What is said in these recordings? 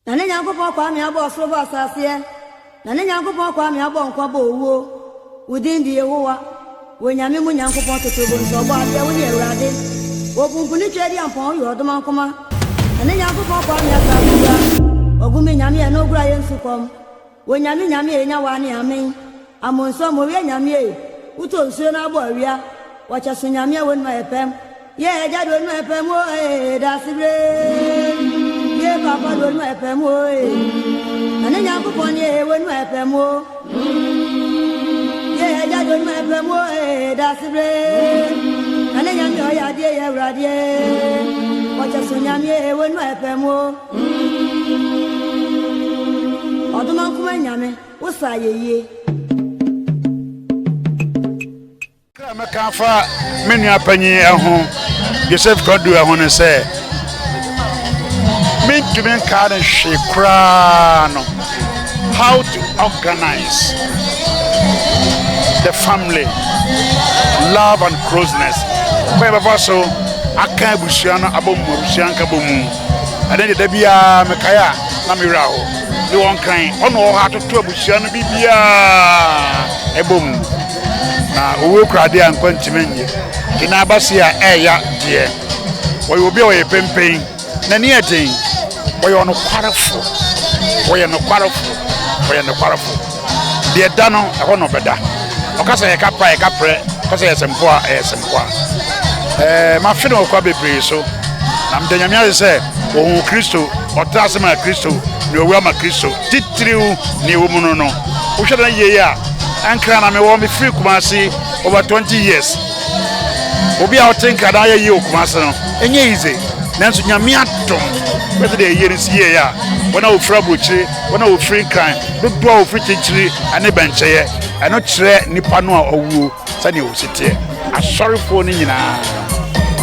na ne Nyankopɔn kwa me abo soro bo asase na ne Nyankopɔn kwa me abo nkwa bo owo wudin di Yehowa wonyame mu Nyankopɔn totobo nso bo ade wo ne Awurade wo bunkuni twedi ampon yo odoma nkoma na ne Nyankopɔn kwa me asase ogumi nyame e no gura yensu kom wonyame nyame e nya wa ne amen amonso mo we nyame e uto nsuo na abo awia wacha so nyame e wonu epem ye eja do nu epem o da sibre ye papa do nu epem o ane Nyankopɔn ye wonu epem o ye eja do nu epem o da sibre ane nyame o ya die ye Awurade wacha so nyame e wonu epem o oduma kuma nyame wo sa ye Mekafa menu apanyi ehun Joseph Konadu ehun say me to me kan hwekra no how to organize the family love and closeness we before so aka bushia no abom bushia nka bomu ade de bia mekaya na mewra ho ni won kan ono ha to bushia no bibia ebom na owo krade an kwantimenye kina abase a eya de wo yo bi o ye pempen na ni eden wo yo no kwarefo de da no e ho no beda o ka se ye kapra ka se ye sempo ma fi no kwa bebre so na mdanyamia se wo Kristo o ta se ma Kristo ni owo ma Kristo titiriu ni wo mu no wo hwe na ye ya ankra na me wo me free Kumasi over 20 years obi a otenka da ye Kumasi no enye easy nanso nyame atom whether the year is here ya when I free brochire when I free kan do do free chinchiri ane bencheye eno kire nipa no a owuo sane o site asorefo ni nyina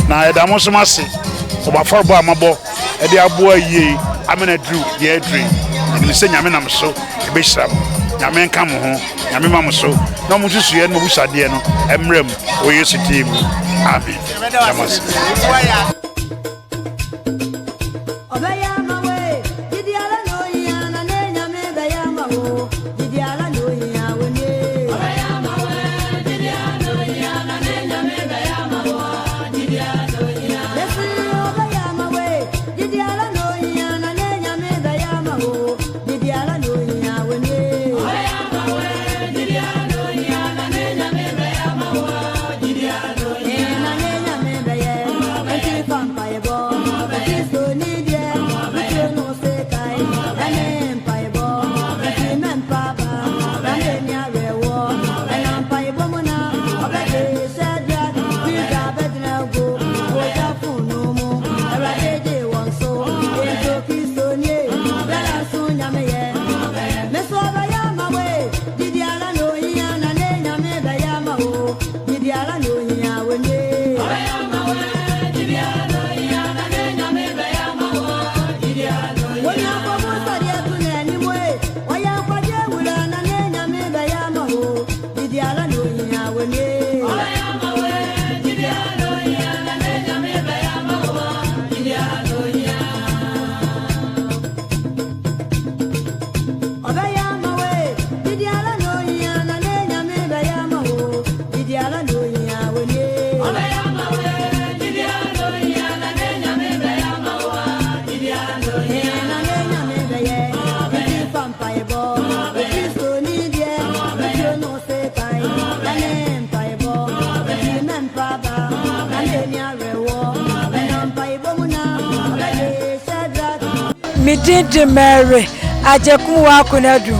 na edamo so mase obaforbo amabo e de abo aye amena dru ye adri ni se nyame nam so e be hyiram nyame nka mo ho nyame ma mo so na mo susu ye no busade no emrem o Yesu tim amen jamas Midindi Mary Agya Konadu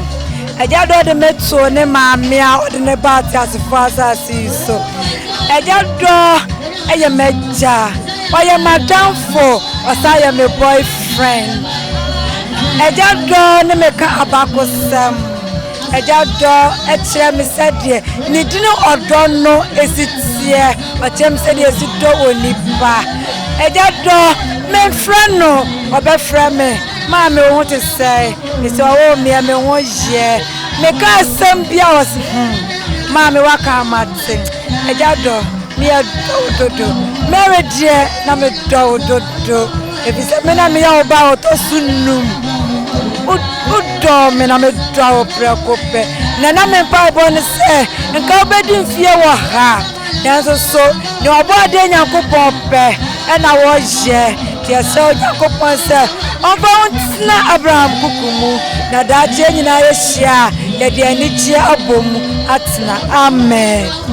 Agya do de metso ne maame a de ne ba tasefo asase so Agya do eye meja oye madam for osaya me boyfriend Agya do ne meka abakosam Agya do ekire me sede ni dinu odo no esitie o chem sede esido onipa Agya do me friend no obefra me Mama want to say, Mr. Oh, me won't ye. Me can't send Bios. Mama, what can I say? A jado, me a do. Mary dear, na me do. If it's a man, me about to soon. udɔ me na me dɔ wo prɛko pɛ na na me pa bɔ ne sɛ nka obedi mfie wɔ ha nanso so ne ɔbɔ ade Nyankopɔn pɛ ɛna wɔyɛ deɛ sɛ Nyankopɔn sɛ ɔmfa wo ntena Abraham kuku mu na daakye nyinaa yɛhyia yɛde anigye abɔ mu atena amen.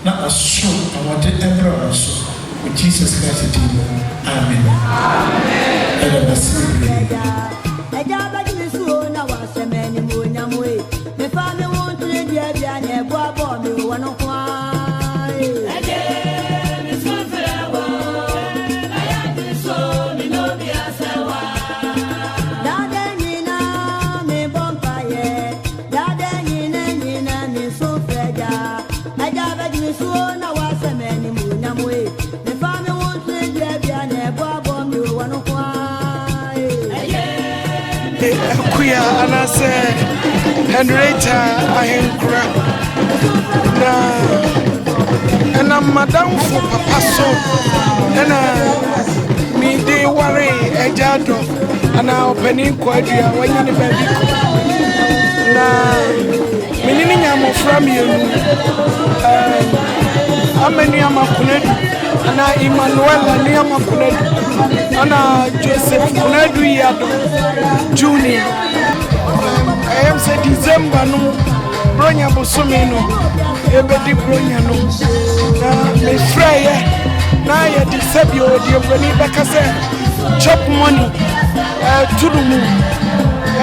na With Jesus Christ, amen. Kuya anase Henrietta ahenkura na madam for papa so na mi de worry ejado ana Opanin Kwadua wanyane baby ko na menini nyamo from you ameni amakunadu na Emmanuel ni amakunadu ana Joseph Konadu Yiadom Junior. I am say December no bronya bosome no ebedi bronya no na me frye na ya disabio de broni beka say chop money to the moon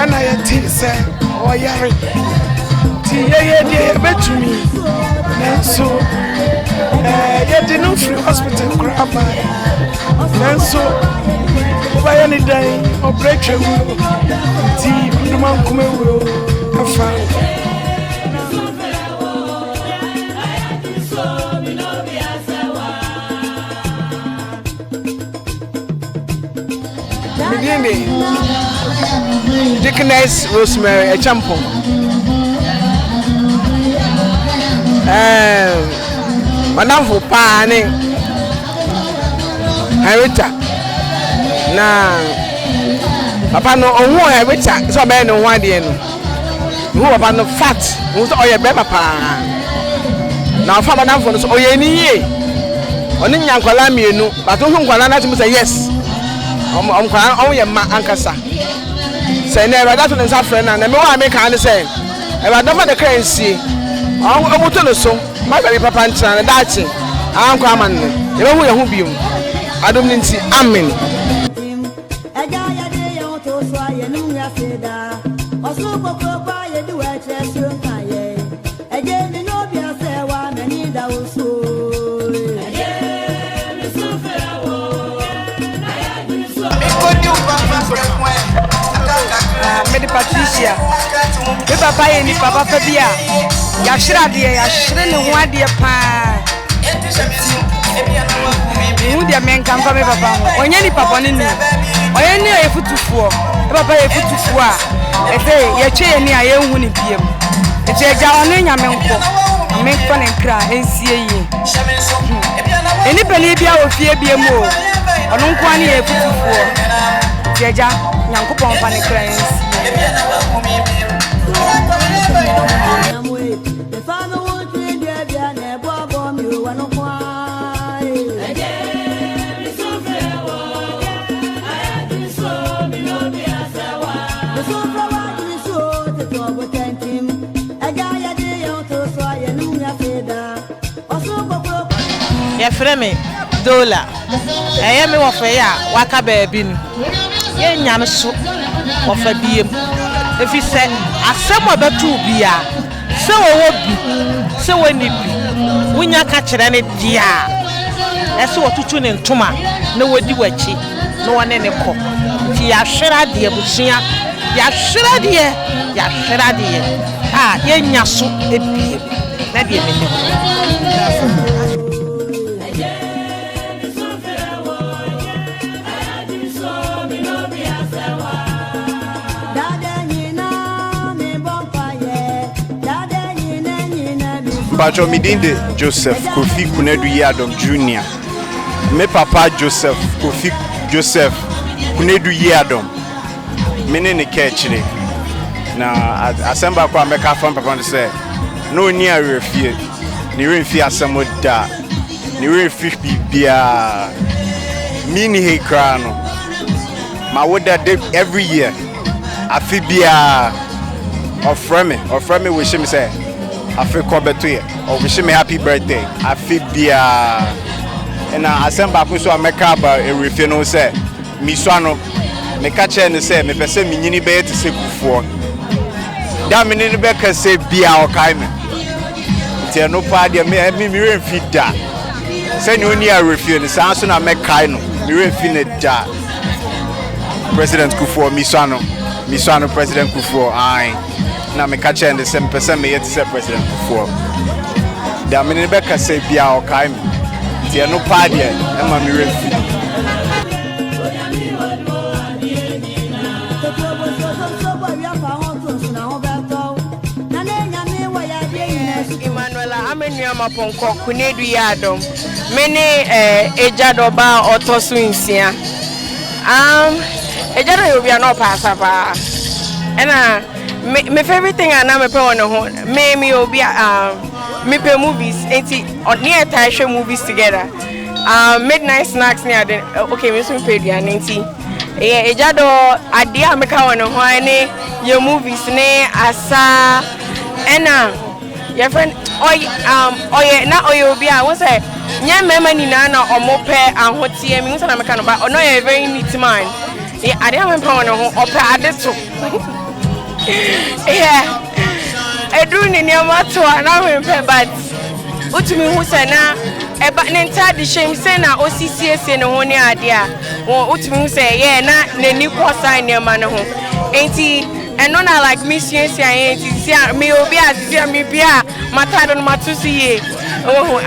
and I think say o yare ti ye de betumi na so ye de no free hospital graba na so by any day operation ti man come afa Midini Deaconess Rosemary a champion Madam for Pani Henrietta na papa no owo Henrietta so be no one dey no who papa no fat who so oye be papa na fa madam for no so oye ni ye oni nyankwala mienu but who nkwala na to say yes kwala on ye ma ankasa say na brother to nsa friend na me wa me kan say e ba do for the currency o to no so my baby papa ntina na dachi ankwa man ne e be hu ye hu biom adom nti amen. Mede Patricia me papa ye ni papa fa bia ya hira de ya hire ne ho ade pa hu de men kan fa me papa ho onye ni papa ne ni oye ni e futufuo e papa ye futufuo a e say ye twe ye ni a ye hu ni biem e te ja ono nya me nko me ko ne kra ensie yi eni peli bia o fie biem o ono nko ani ye futufuo te ja nyankopon fa ne kra ensie ya freme dola eye me wo fe ya waka baabi nu ye nyame so wo fa biem efi se asem obetu bia se wo bi se wo ni bi wunya ka kire ne dia ese wo tutu ne ntoma na wodi wachi na wone ne ko ti ya hwera de abusua ya hwera de ye nya so ebiem na de me Opanin Joseph Konadu Yiadom Junior. Me papa Joseph Konadu Yiadom. Mene ne kechire. Na asemba kwa meka fam papa no say no ni arefie. Ni remfie asemo da. Ni remfie bibia. Mini he kra no. Ma woda every year. Afibia oframe we shim say I feel quite or wish me happy birthday. I feel and assemble so I make up a review no say miswano me catch and say me person me nyini be to say before that me ni be ka say bia o kai me tie no pa de me refit da say no ni a review ni san so na me kai no me refit ne da President Kufuor miswano President Kufuor ai na me catch and say me person me yet say President Kufuor that me ni be ka say bia o kai me tie no pa de e ma me refit Ponko Konadu Yiadom many Agya doba otosu nsia Agya do you be no pasaba and my favorite thing and me pe on ho me obi me pe movies enti near time movies together midnight snacks near okay me so pe dia enti Agya do ade a me ka on ho ani your movies ne asa and your friend na obi a won say nya mema ni na omope ahotie mi won say na meka no ba ono a very neat man ade am pa won ho ope ade to edu ni ni amato na me pe but utumi hu say na eba ne ntade shem say na osisiesie ne ho ne ade a utumi hu say na nani kosa ne ma ne ho enti and no like me see me obi as me bia matado no matusi ye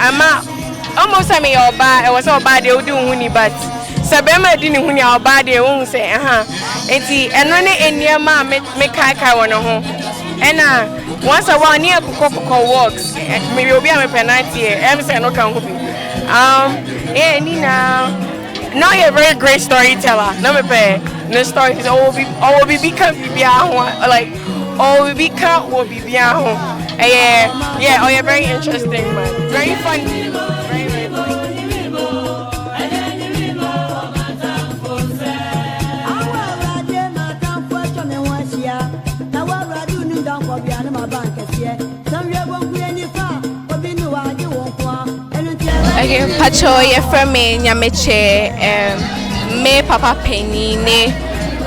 ama almost say me oba e was oba de odi huni but sabema di ni huni oba de won say enti eno ne eniema me kai won ho ena once a one near kokoko works me obi am penalty e say no kan ho bi nina no you're a very great storyteller no me pay no stories will be become like will be yeah oh you're very interesting man very funny very okay, Pacho, you're from me, Nyameche, me Papa Penny, ne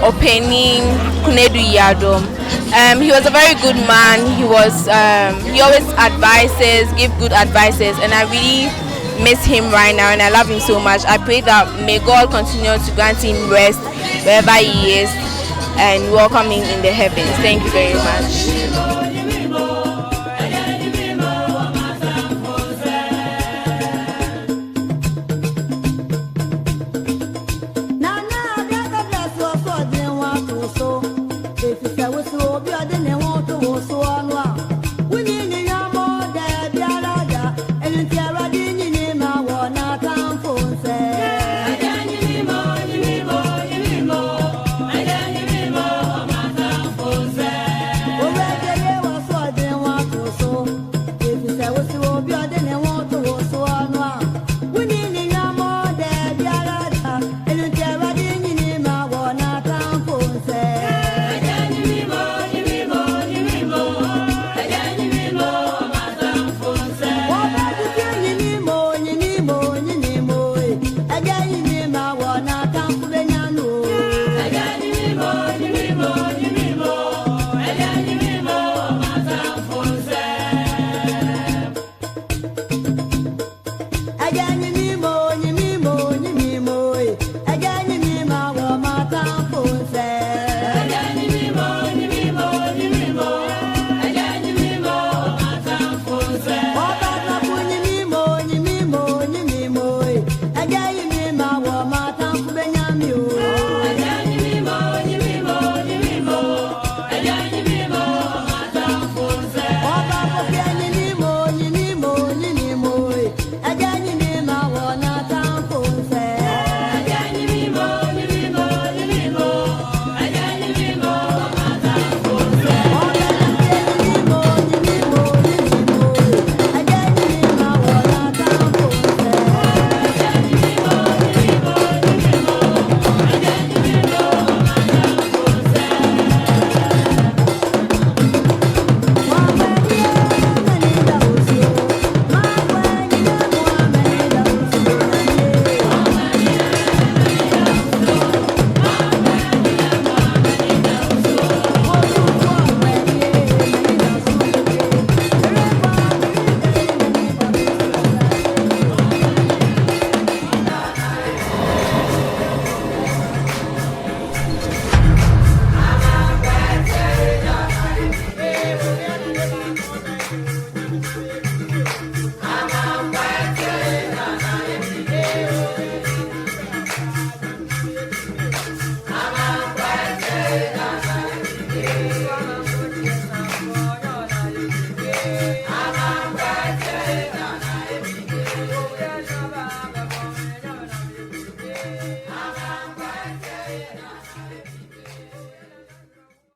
Opanin Konadu Yiadom. He was a very good man. He always advises, give good advices, and I really miss him right now, and I love him so much. I pray that may God continue to grant him rest wherever he is, and welcome him in the heavens. Thank you very much. That was